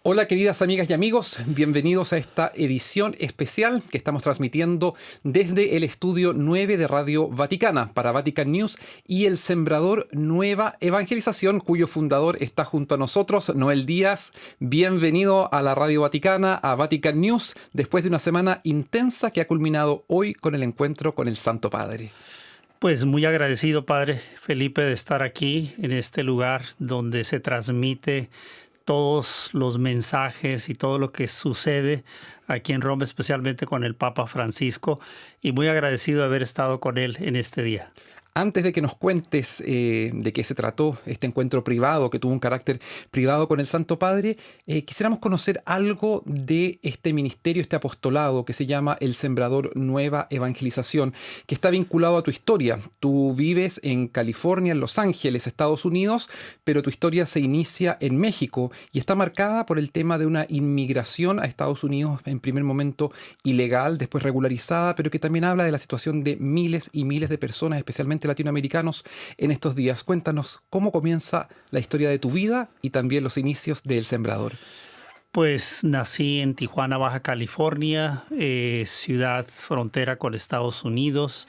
Hola queridas amigas y amigos, bienvenidos a esta edición especial que estamos transmitiendo desde el estudio 9 de Radio Vaticana para Vatican News y el Sembrador Nueva Evangelización, cuyo fundador está junto a nosotros, Noel Díaz. Bienvenido a la Radio Vaticana, a Vatican News, después de una semana intensa que ha culminado hoy con el encuentro con el Santo Padre. Pues muy agradecido, Padre Felipe, de estar aquí en este lugar donde se transmite todos los mensajes y todo lo que sucede aquí en Roma, especialmente con el Papa Francisco, y muy agradecido de haber estado con él en este día. Antes de que nos cuentes de qué se trató este encuentro privado, que tuvo un carácter privado con el Santo Padre, quisiéramos conocer algo de este ministerio, este apostolado que se llama el Sembrador Nueva Evangelización, que está vinculado a tu historia. Tú vives en California, en Los Ángeles, Estados Unidos, pero tu historia se inicia en México y está marcada por el tema de una inmigración a Estados Unidos, en primer momento ilegal, después regularizada, pero que también habla de la situación de miles y miles de personas, especialmente latinoamericanos, en estos días. Cuéntanos cómo comienza la historia de tu vida y también los inicios del Sembrador. Pues nací en Tijuana, Baja California, ciudad frontera con Estados Unidos.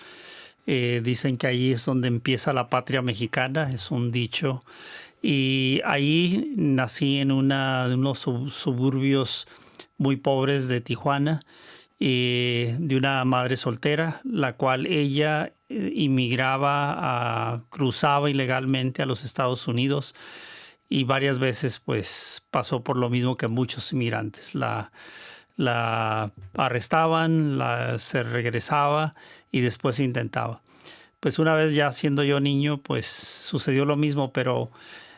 Dicen que allí es donde empieza la patria mexicana, es un dicho. Y ahí nací en de unos suburbios muy pobres de Tijuana, de una madre soltera, la cual ella cruzaba ilegalmente a los Estados Unidos y varias veces pues pasó por lo mismo que muchos inmigrantes. La arrestaban, se regresaba y después intentaba. Pues una vez ya siendo yo niño, pues sucedió lo mismo, pero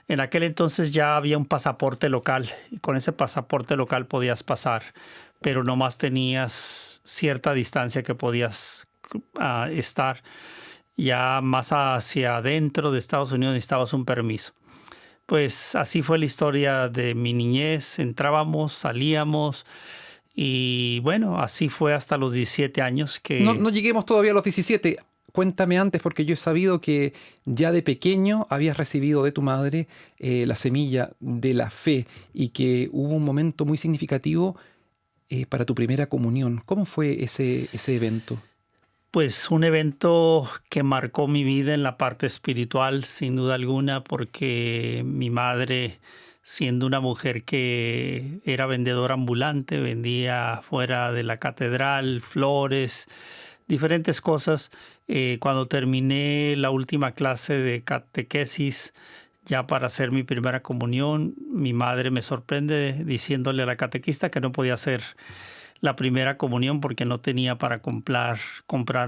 en aquel entonces ya había un pasaporte local y con ese pasaporte local podías pasar, pero nomás tenías cierta distancia que podías estar. Ya más hacia adentro de Estados Unidos necesitabas un permiso. Pues así fue la historia de mi niñez. Entrábamos, salíamos y bueno, así fue hasta los 17 años No que... lleguemos todavía a los 17. Cuéntame antes, porque yo he sabido que ya de pequeño habías recibido de tu madre la semilla de la fe y que hubo un momento muy significativo para tu primera comunión. ¿Cómo fue ese evento? Pues un evento que marcó mi vida en la parte espiritual, sin duda alguna, porque mi madre, siendo una mujer que era vendedora ambulante, vendía fuera de la catedral flores, diferentes cosas. Cuando terminé la última clase de catequesis, ya para hacer mi primera comunión, mi madre me sorprende diciéndole a la catequista que no podía hacer la primera comunión porque no tenía para comprar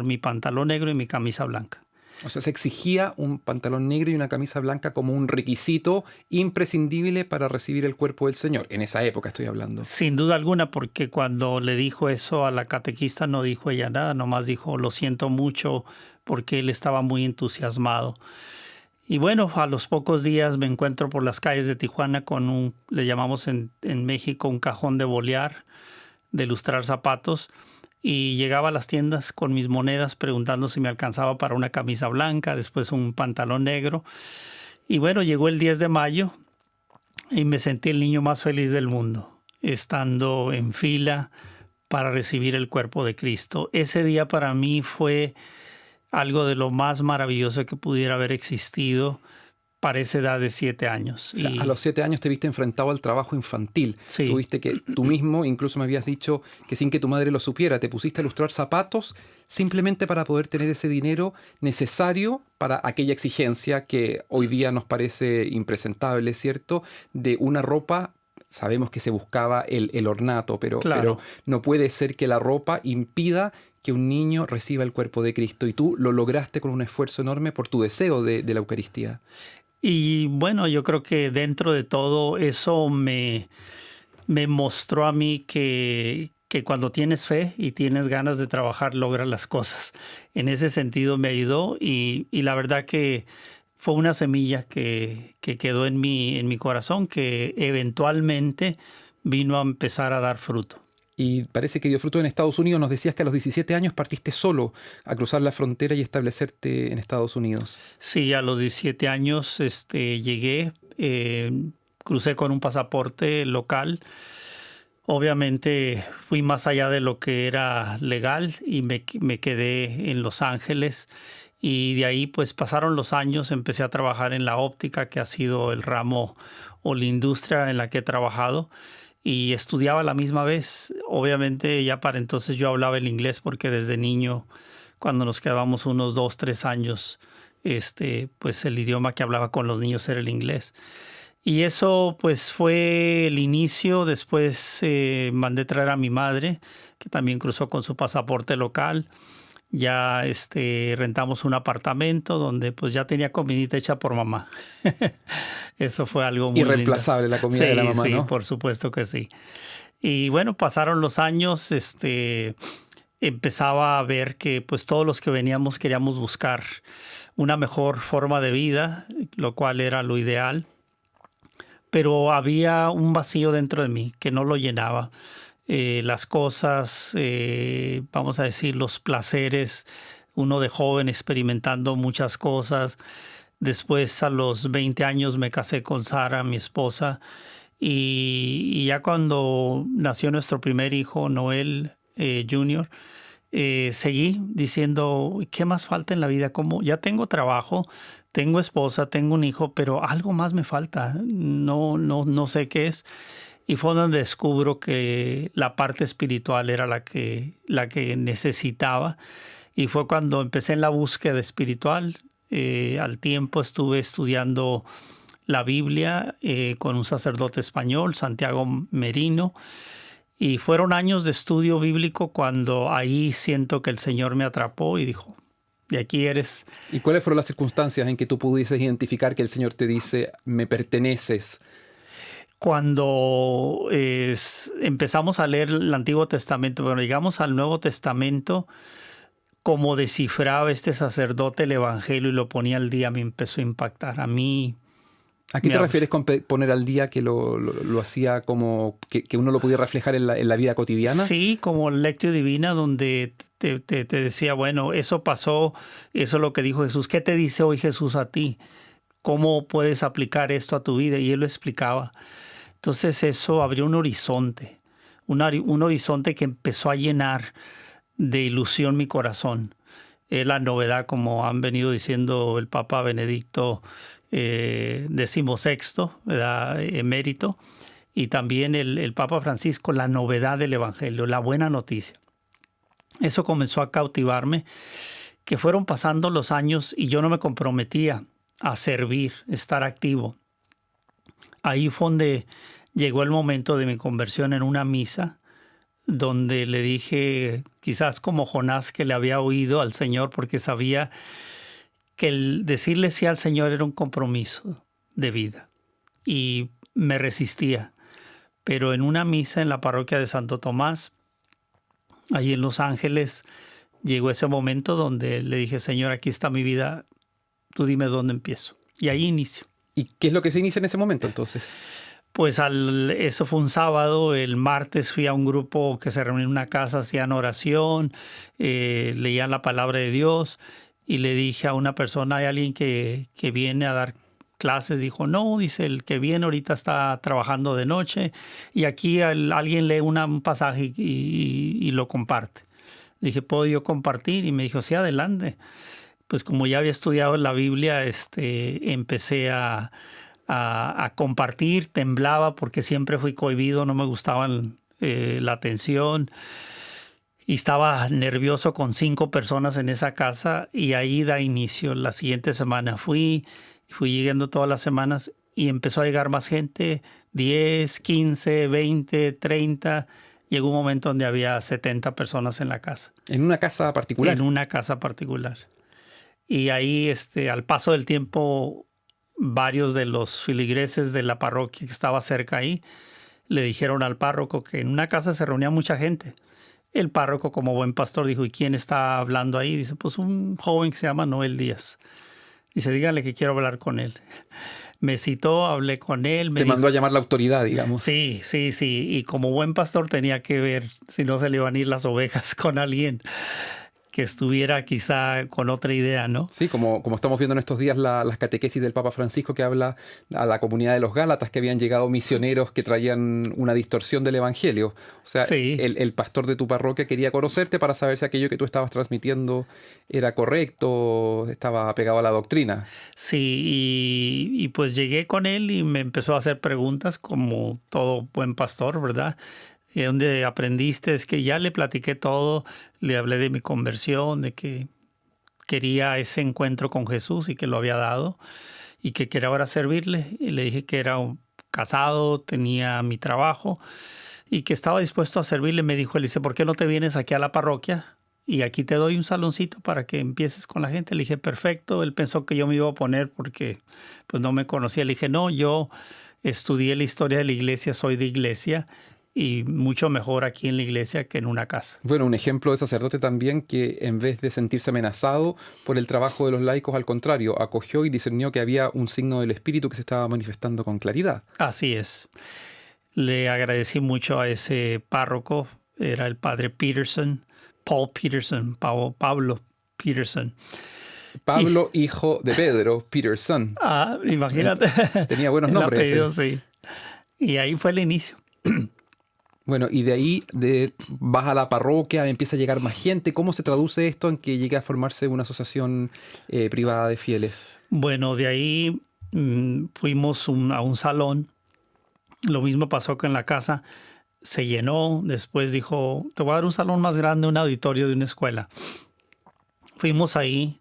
mi pantalón negro y mi camisa blanca. O sea, se exigía un pantalón negro y una camisa blanca como un requisito imprescindible para recibir el cuerpo del Señor. En esa época estoy hablando. Sin duda alguna, porque cuando le dijo eso a la catequista no dijo ella nada, nomás dijo lo siento mucho porque él estaba muy entusiasmado. Y bueno, a los pocos días me encuentro por las calles de Tijuana con le llamamos en México un cajón de bolear, de lustrar zapatos, y llegaba a las tiendas con mis monedas preguntando si me alcanzaba para una camisa blanca, después un pantalón negro. Y bueno, llegó el 10 de mayo y me sentí el niño más feliz del mundo, estando en fila para recibir el cuerpo de Cristo. Ese día para mí fue algo de lo más maravilloso que pudiera haber existido para esa edad de 7 años. O sea, a los 7 años te viste enfrentado al trabajo infantil. Sí. Tuviste que tú mismo, incluso me habías dicho que sin que tu madre lo supiera, te pusiste a lustrar zapatos simplemente para poder tener ese dinero necesario para aquella exigencia que hoy día nos parece impresentable, ¿cierto? De una ropa. Sabemos que se buscaba el ornato, pero no puede ser que la ropa impida que un niño reciba el cuerpo de Cristo. Y tú lo lograste con un esfuerzo enorme por tu deseo de la Eucaristía. Y bueno, yo creo que dentro de todo eso me mostró a mí que cuando tienes fe y tienes ganas de trabajar, logras las cosas. En ese sentido me ayudó y la verdad que fue una semilla que quedó en mi corazón, que eventualmente vino a empezar a dar fruto. Y parece que dio fruto en Estados Unidos. Nos decías que a los 17 años partiste solo a cruzar la frontera y establecerte en Estados Unidos. Sí, a los 17 años llegué crucé con un pasaporte local. Obviamente fui más allá de lo que era legal y me quedé en Los Ángeles. Y de ahí pues pasaron los años, empecé a trabajar en la óptica, que ha sido el ramo o la industria en la que he trabajado. Y estudiaba a la misma vez. Obviamente ya para entonces yo hablaba el inglés porque desde niño, cuando nos quedábamos unos 2, 3 años, pues el idioma que hablaba con los niños era el inglés. Y eso pues fue el inicio. Después mandé traer a mi madre, que también cruzó con su pasaporte local. Ya rentamos un apartamento donde pues ya tenía comidita hecha por mamá. Eso fue algo muy irreemplazable, lindo. La comida de la mamá, sí, ¿no? por supuesto que sí. Y bueno, pasaron los años, empezaba a ver que pues todos los que veníamos queríamos buscar una mejor forma de vida, lo cual era lo ideal. Pero había un vacío dentro de mí que no lo llenaba. Las cosas, vamos a decir, los placeres, uno de joven experimentando muchas cosas. Después, a los 20 años, me casé con Sara, mi esposa, y ya cuando nació nuestro primer hijo, Noel Jr., seguí diciendo, ¿qué más falta en la vida? Como ya tengo trabajo, tengo esposa, tengo un hijo, pero algo más me falta. No sé qué es. Y fue donde descubro que la parte espiritual era la que necesitaba. Y fue cuando empecé en la búsqueda espiritual. Al tiempo estuve estudiando la Biblia con un sacerdote español, Santiago Merino. Y fueron años de estudio bíblico cuando ahí siento que el Señor me atrapó y dijo, de aquí eres. ¿Y cuáles fueron las circunstancias en que tú pudieses identificar que el Señor te dice, me perteneces? Cuando empezamos a leer el Antiguo Testamento, bueno, llegamos al Nuevo Testamento, como descifraba este sacerdote el Evangelio y lo ponía al día, me empezó a impactar. A mí... ¿A qué te refieres con poner al día, que lo hacía como que uno lo podía reflejar en la vida cotidiana? Sí, como Lectio Divina, donde te decía, bueno, eso pasó, eso es lo que dijo Jesús. ¿Qué te dice hoy Jesús a ti? ¿Cómo puedes aplicar esto a tu vida? Y él lo explicaba. Entonces eso abrió un horizonte, un horizonte que empezó a llenar de ilusión mi corazón. La novedad, como han venido diciendo el Papa Benedicto XVI, ¿verdad? Emérito, y también el Papa Francisco, la novedad del Evangelio, la buena noticia. Eso comenzó a cautivarme, que fueron pasando los años y yo no me comprometía a servir, estar activo. Ahí fue donde llegó el momento de mi conversión en una misa, donde le dije, quizás como Jonás, que le había oído al Señor, porque sabía que el decirle sí al Señor era un compromiso de vida. Y me resistía. Pero en una misa en la parroquia de Santo Tomás, allí en Los Ángeles, llegó ese momento donde le dije, Señor, aquí está mi vida, tú dime dónde empiezo. Y ahí inicio. ¿Y qué es lo que se inicia en ese momento entonces? Pues eso fue un sábado. El martes fui a un grupo que se reunió en una casa, hacían oración, leían la palabra de Dios, y le dije a una persona, ¿hay alguien que viene a dar clases? Dijo, no, dice, el que viene ahorita está trabajando de noche, y aquí alguien lee un pasaje y lo comparte. Dije, ¿puedo yo compartir? Y me dijo, sí, adelante. Pues como ya había estudiado la Biblia, empecé a compartir, temblaba porque siempre fui cohibido, no me gustaban la atención y estaba nervioso con 5 personas en esa casa, y ahí da inicio. La siguiente semana fui llegando todas las semanas y empezó a llegar más gente, 10, 15, 20, 30. Llegó un momento donde había 70 personas en la casa. ¿En una casa particular? En una casa particular. Y ahí, al paso del tiempo, varios de los filigreses de la parroquia que estaba cerca ahí le dijeron al párroco que en una casa se reunía mucha gente. El párroco, como buen pastor, dijo, ¿y quién está hablando ahí? Dice, pues un joven que se llama Noel Díaz. Dice, díganle que quiero hablar con él. Me citó, hablé con él. Te mandó a llamar la autoridad, digamos. Sí. Y como buen pastor tenía que ver si no se le iban a ir las ovejas con alguien que estuviera quizá con otra idea, ¿no? Sí, como estamos viendo en estos días las catequesis del Papa Francisco, que habla a la comunidad de los Gálatas, que habían llegado misioneros que traían una distorsión del Evangelio. O sea, Sí, el pastor de tu parroquia quería conocerte para saber si aquello que tú estabas transmitiendo era correcto, estaba apegado a la doctrina. sí, y pues llegué con él y me empezó a hacer preguntas como todo buen pastor, ¿verdad? ¿De dónde aprendiste? Es que ya le platiqué todo, le hablé de mi conversión, de que quería ese encuentro con Jesús y que lo había dado y que quería ahora servirle. Y le dije que era casado, tenía mi trabajo y que estaba dispuesto a servirle. Me dijo, él dice, ¿por qué no te vienes aquí a la parroquia? Y aquí te doy un saloncito para que empieces con la gente. Le dije, perfecto. Él pensó que yo me iba a poner porque pues no me conocía. Le dije, no, yo estudié la historia de la iglesia, soy de iglesia y mucho mejor aquí en la iglesia que en una casa. Bueno, un ejemplo de sacerdote también que en vez de sentirse amenazado por el trabajo de los laicos, al contrario, acogió y discernió que había un signo del Espíritu que se estaba manifestando con claridad. Así es. Le agradecí mucho a ese párroco, era el padre Peterson, Paul Peterson, Pablo Peterson. Y, Pablo, hijo de Pedro, Peterson. imagínate, Tenía buenos el nombres. apellido, sí. Y ahí fue el inicio. Bueno, y de ahí vas a la parroquia, empieza a llegar más gente. ¿Cómo se traduce esto en que llegue a formarse una asociación privada de fieles? Bueno, de ahí fuimos a un salón. Lo mismo pasó que en la casa. Se llenó. Después dijo, te voy a dar un salón más grande, un auditorio de una escuela. Fuimos ahí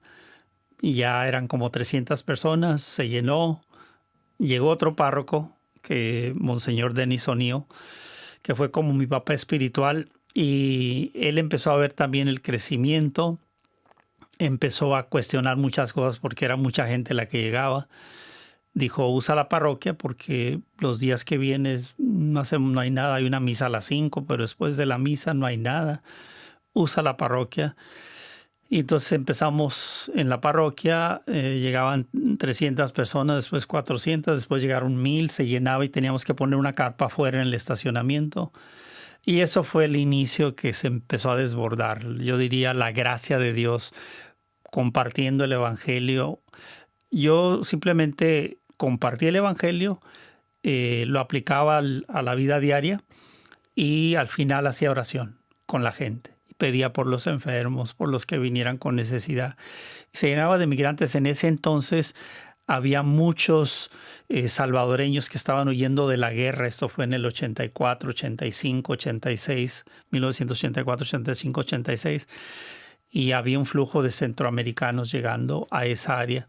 y ya eran como 300 personas. Se llenó. Llegó otro párroco, que Monseñor Denis O'Neill, que fue como mi papá espiritual, y él empezó a ver también el crecimiento, empezó a cuestionar muchas cosas porque era mucha gente la que llegaba. Dijo, usa la parroquia porque los días que vienes no hay nada, hay una misa a las 5, pero después de la misa no hay nada. Usa la parroquia. Y entonces empezamos en la parroquia, llegaban 300 personas, después 400, después llegaron 1000, se llenaba y teníamos que poner una carpa afuera en el estacionamiento. Y eso fue el inicio que se empezó a desbordar. Yo diría la gracia de Dios compartiendo el Evangelio. Yo simplemente compartí el Evangelio, lo aplicaba a la vida diaria y al final hacía oración con la gente. Pedía por los enfermos, por los que vinieran con necesidad. Se llenaba de migrantes. En ese entonces había muchos salvadoreños que estaban huyendo de la guerra. Esto fue en el 84, 85, 86, 1984, 85, 86. Y había un flujo de centroamericanos llegando a esa área.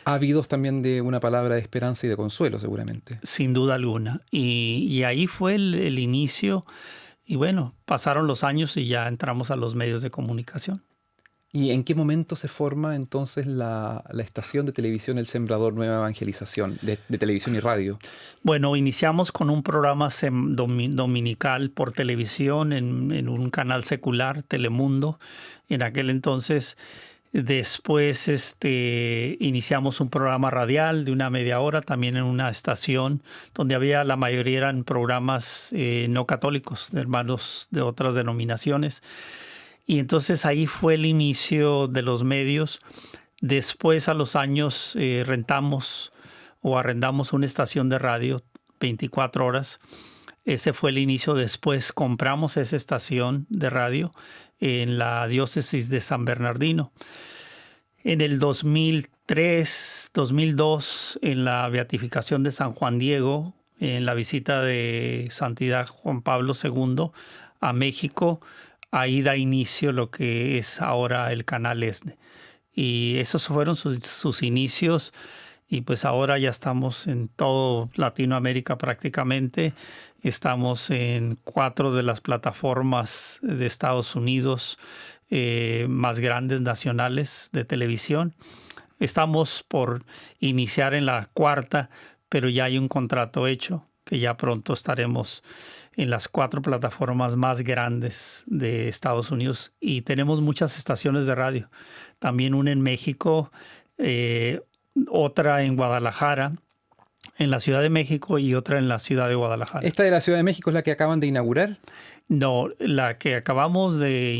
Ávidos también de una palabra de esperanza y de consuelo, seguramente. Sin duda alguna. Y ahí fue el inicio. Y bueno, pasaron los años y ya entramos a los medios de comunicación. ¿Y en qué momento se forma entonces la estación de televisión El Sembrador Nueva Evangelización, de televisión y radio? Bueno, iniciamos con un programa dominical por televisión en un canal secular, Telemundo, en aquel entonces. Después iniciamos un programa radial de una media hora, también en una estación donde había, la mayoría eran programas no católicos, de hermanos de otras denominaciones. Y entonces ahí fue el inicio de los medios. Después, a los años, rentamos o arrendamos una estación de radio 24 horas. Ese fue el inicio. Después compramos esa estación de radio en la diócesis de San Bernardino. En el 2003, 2002, en la beatificación de San Juan Diego, en la visita de Santidad Juan Pablo II a México, ahí da inicio lo que es ahora el canal ESNE. Y esos fueron sus inicios. Y pues ahora ya estamos en todo Latinoamérica prácticamente. Estamos en 4 de las plataformas de Estados Unidos más grandes nacionales de televisión. Estamos por iniciar en la 4ª, pero ya hay un contrato hecho que ya pronto estaremos en las 4 plataformas más grandes de Estados Unidos. Y tenemos muchas estaciones de radio. También una en México, otra en Guadalajara, en la Ciudad de México y otra en la Ciudad de Guadalajara. ¿Esta de la Ciudad de México es la que acaban de inaugurar? No, la que acabamos de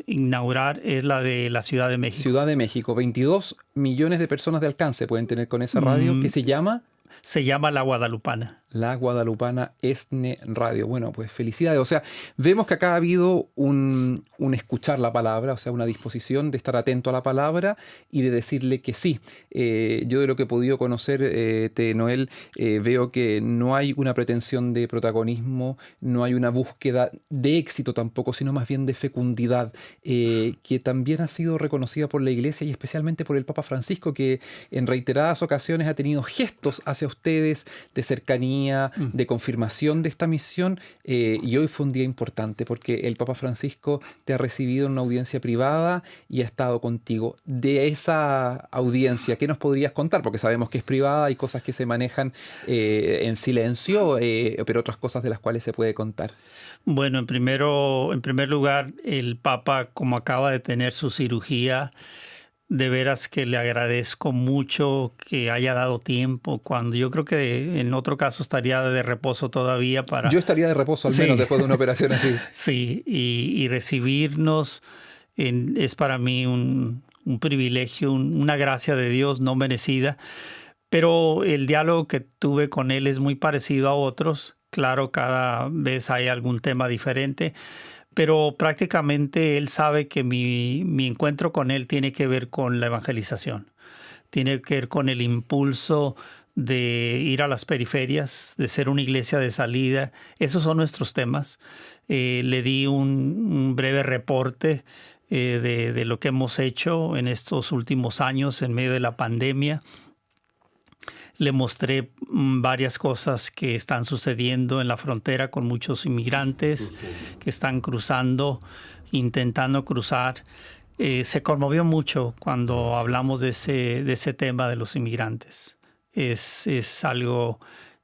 inaugurar es la de la Ciudad de México. Ciudad de México, 22 millones de personas de alcance pueden tener con esa radio, que se llama... Se llama La Guadalupana. La Guadalupana ESNE Radio. Bueno, pues felicidades. O sea, vemos que acá ha habido un escuchar la palabra, o sea, una disposición de estar atento a la palabra y de decirle que sí. Yo de lo que he podido conocer, Noel, veo que no hay una pretensión de protagonismo, no hay una búsqueda de éxito tampoco, sino más bien de fecundidad, que también ha sido reconocida por la Iglesia y especialmente por el Papa Francisco, que en reiteradas ocasiones ha tenido gestos hacia ustedes de cercanía, de confirmación de esta misión, y hoy fue un día importante porque el Papa Francisco te ha recibido en una audiencia privada y ha estado contigo. De esa audiencia, ¿qué nos podrías contar? Porque sabemos que es privada, hay cosas que se manejan en silencio, pero otras cosas de las cuales se puede contar. Bueno, en primer lugar, el Papa, como acaba de tener su cirugía, de veras que le agradezco mucho que haya dado tiempo, cuando yo creo que en otro caso estaría de reposo todavía para... Yo estaría de reposo al menos después de una operación así. Sí, y recibirnos es para mí un privilegio, una gracia de Dios no merecida, pero el diálogo que tuve con él es muy parecido a otros. Claro, cada vez hay algún tema diferente, pero prácticamente él sabe que mi encuentro con él tiene que ver con la evangelización, tiene que ver con el impulso de ir a las periferias, de ser una iglesia de salida. Esos son nuestros temas. Le di un breve reporte de lo que hemos hecho en estos últimos años en medio de la pandemia. Le mostré varias cosas que están sucediendo en la frontera con muchos inmigrantes que están cruzando, intentando cruzar. Se conmovió mucho cuando hablamos de ese tema de los inmigrantes. Es algo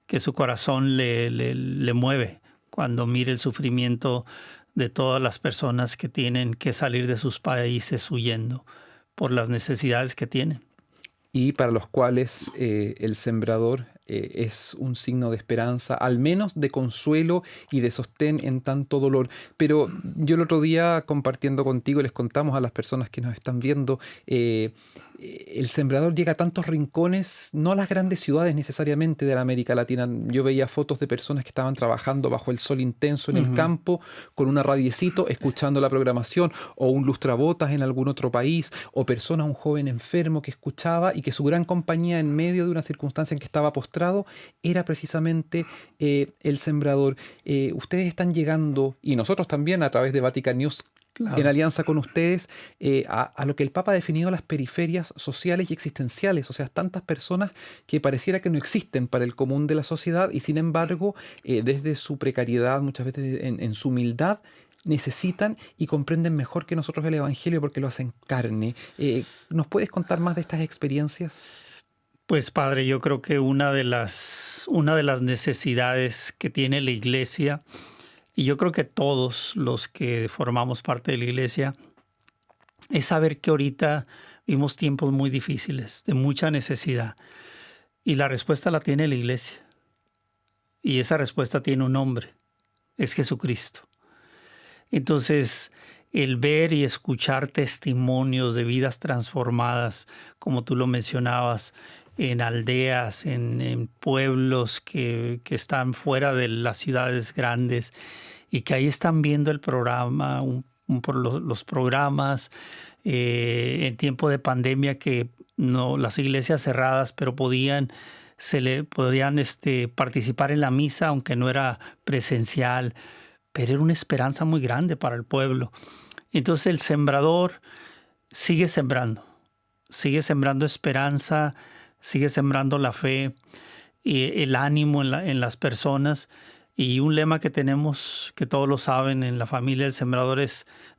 que su corazón le mueve cuando mira el sufrimiento de todas las personas que tienen que salir de sus países huyendo por las necesidades que tienen. Y para los cuales el sembrador es un signo de esperanza, al menos de consuelo y de sostén en tanto dolor. Pero yo el otro día, compartiendo contigo, les contamos a las personas que nos están viendo, el sembrador llega a tantos rincones, no a las grandes ciudades necesariamente de la América Latina. Yo veía fotos de personas que estaban trabajando bajo el sol intenso en el campo, con una radiecito, escuchando la programación, o un lustrabotas en algún otro país, o personas, un joven enfermo que escuchaba y que su gran compañía en medio de una circunstancia en que estaba postrado era precisamente el sembrador. Ustedes están llegando, y nosotros también a través de Vatican News, en alianza con ustedes, a lo que el Papa ha definido las periferias sociales y existenciales, o sea, tantas personas que pareciera que no existen para el común de la sociedad y sin embargo, desde su precariedad, muchas veces en su humildad, necesitan y comprenden mejor que nosotros el Evangelio porque lo hacen carne. ¿Nos puedes contar más de estas experiencias? Pues padre, yo creo que una de las necesidades que tiene la iglesia, y yo creo que todos los que formamos parte de la iglesia, es saber que ahorita vivimos tiempos muy difíciles, de mucha necesidad. Y la respuesta la tiene la iglesia. Y esa respuesta tiene un nombre, es Jesucristo. Entonces, el ver y escuchar testimonios de vidas transformadas, como tú lo mencionabas, en aldeas, en pueblos que están fuera de las ciudades grandes y que ahí están viendo el programa, por los programas, en tiempo de pandemia que no, las iglesias cerradas, pero podían participar en la misa, aunque no era presencial, pero era una esperanza muy grande para el pueblo. Entonces el sembrador sigue sembrando esperanza, sigue sembrando la fe y el ánimo en las personas. Y un lema que tenemos, que todos lo saben en la familia del sembrador,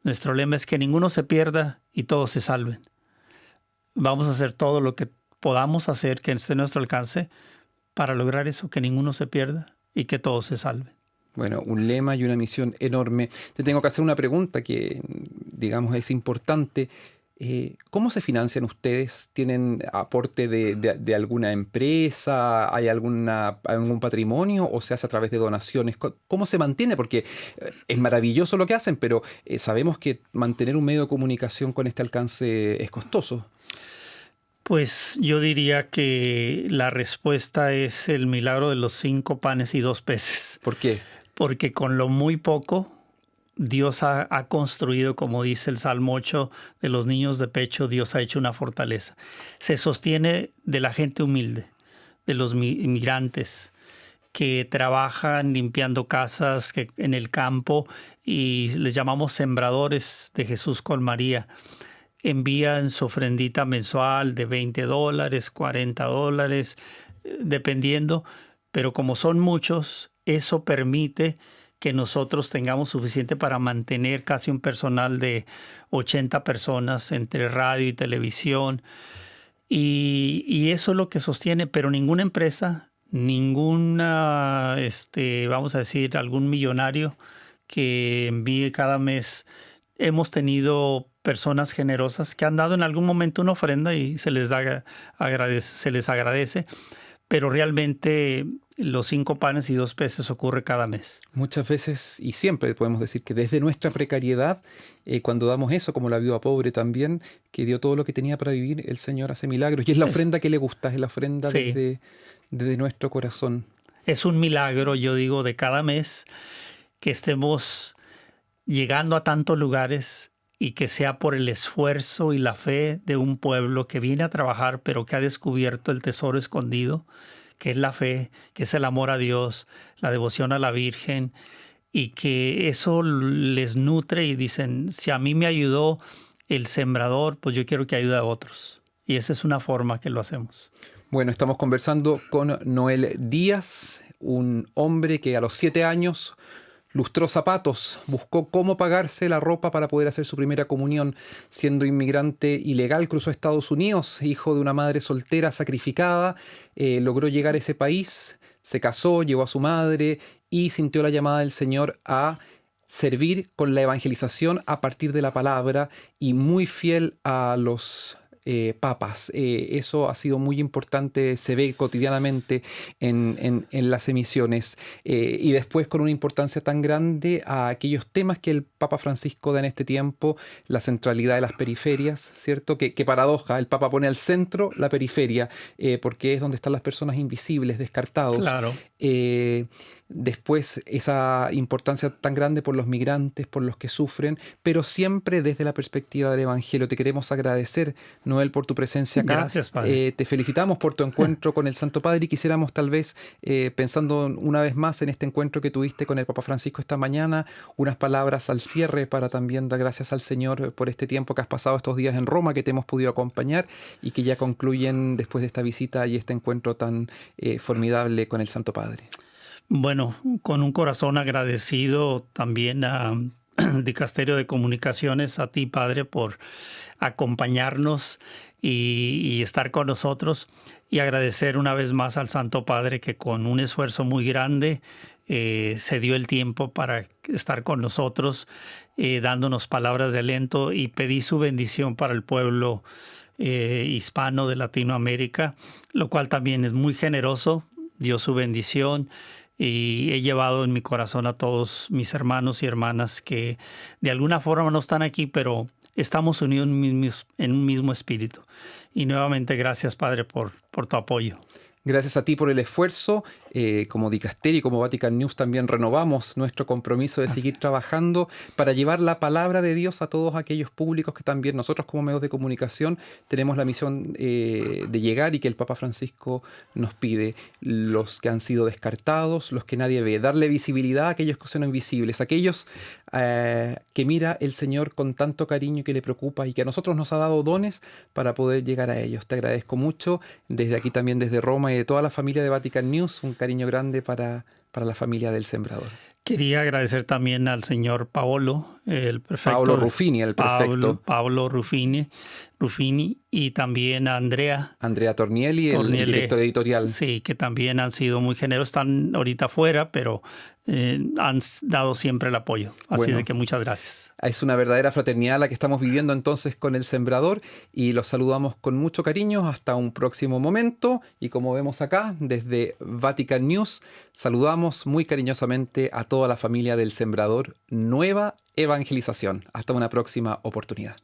nuestro lema es que ninguno se pierda y todos se salven. Vamos a hacer todo lo que podamos hacer, que esté a nuestro alcance, para lograr eso, que ninguno se pierda y que todos se salven. Bueno, un lema y una misión enorme. Te tengo que hacer una pregunta que, digamos, es importante. ¿Cómo se financian ustedes? ¿Tienen aporte de alguna empresa? ¿Hay algún patrimonio o se hace a través de donaciones? ¿Cómo se mantiene? Porque es maravilloso lo que hacen, pero sabemos que mantener un medio de comunicación con este alcance es costoso. Pues yo diría que la respuesta es el milagro de los 5 panes y 2 peces. ¿Por qué? Porque con lo muy poco, Dios ha construido, como dice el Salmo 8, de los niños de pecho, Dios ha hecho una fortaleza. Se sostiene de la gente humilde, de los inmigrantes que trabajan limpiando casas en el campo y les llamamos sembradores de Jesús con María. Envían su ofrendita mensual de $20, $40, dependiendo, pero como son muchos, eso permite que nosotros tengamos suficiente para mantener casi un personal de 80 personas entre radio y televisión. Y eso es lo que sostiene, pero ninguna empresa, ninguna, vamos a decir, algún millonario que envíe cada mes. Hemos tenido personas generosas que han dado en algún momento una ofrenda y se les agradece, pero realmente los 5 panes y 2 peces ocurre cada mes. Muchas veces y siempre podemos decir que desde nuestra precariedad, cuando damos eso, como la viuda pobre también, que dio todo lo que tenía para vivir, el Señor hace milagros. Y es la ofrenda que le gusta, es la ofrenda Sí. desde nuestro corazón. Es un milagro, yo digo, de cada mes que estemos llegando a tantos lugares y que sea por el esfuerzo y la fe de un pueblo que viene a trabajar, pero que ha descubierto el tesoro escondido, que es la fe, que es el amor a Dios, la devoción a la Virgen, y que eso les nutre y dicen, si a mí me ayudó el sembrador, pues yo quiero que ayude a otros. Y esa es una forma que lo hacemos. Bueno, estamos conversando con Noel Díaz, un hombre que a los 7 años lustró zapatos, buscó cómo pagarse la ropa para poder hacer su primera comunión. Siendo inmigrante ilegal, cruzó a Estados Unidos, hijo de una madre soltera sacrificada, logró llegar a ese país, se casó, llevó a su madre y sintió la llamada del Señor a servir con la evangelización a partir de la palabra y muy fiel a los papas. Eso ha sido muy importante, se ve cotidianamente en las emisiones. Y después con una importancia tan grande a aquellos temas que el Papa Francisco da en este tiempo, la centralidad de las periferias, ¿cierto? Qué paradoja, el Papa pone al centro la periferia, porque es donde están las personas invisibles, descartados. Claro. Después esa importancia tan grande por los migrantes, por los que sufren, pero siempre desde la perspectiva del Evangelio. Te queremos agradecer, Noel, por tu presencia acá. Gracias, Padre. Te felicitamos por tu encuentro con el Santo Padre y quisiéramos tal vez, pensando una vez más en este encuentro que tuviste con el Papa Francisco esta mañana, unas palabras al cierre para también dar gracias al Señor por este tiempo que has pasado estos días en Roma, que te hemos podido acompañar y que ya concluyen después de esta visita y este encuentro tan formidable con el Santo Padre. Bueno, con un corazón agradecido también a Dicasterio de Comunicaciones, a ti, Padre, por acompañarnos y estar con nosotros, y agradecer una vez más al Santo Padre que con un esfuerzo muy grande se dio el tiempo para estar con nosotros, dándonos palabras de aliento, y pedí su bendición para el pueblo hispano de Latinoamérica, lo cual también es muy generoso, dio su bendición. Y he llevado en mi corazón a todos mis hermanos y hermanas que de alguna forma no están aquí, pero estamos unidos en un mismo espíritu. Y nuevamente gracias, Padre, por tu apoyo. Gracias a ti por el esfuerzo. Como Dicasterio y como Vatican News también renovamos nuestro compromiso de seguir trabajando para llevar la palabra de Dios a todos aquellos públicos que también nosotros como medios de comunicación tenemos la misión de llegar y que el Papa Francisco nos pide. Los que han sido descartados, los que nadie ve, darle visibilidad a aquellos que son invisibles, aquellos que mira el Señor con tanto cariño y que le preocupa y que a nosotros nos ha dado dones para poder llegar a ellos. Te agradezco mucho desde aquí también, desde Roma y de toda la familia de Vatican News, un cariño grande para la familia del Sembrador. Quería agradecer también al señor Paolo, el prefecto. Paolo Ruffini, el prefecto. Paolo Ruffini, Ruffini, y también a Andrea Tornielli, el director editorial. Sí, que también han sido muy generosos. Están ahorita fuera, pero han dado siempre el apoyo. Así es que muchas gracias. Es una verdadera fraternidad la que estamos viviendo entonces con El Sembrador, y los saludamos con mucho cariño hasta un próximo momento. Y como vemos acá, desde Vatican News, saludamos muy cariñosamente a toda la familia del Sembrador Nueva Evangelización. Hasta una próxima oportunidad.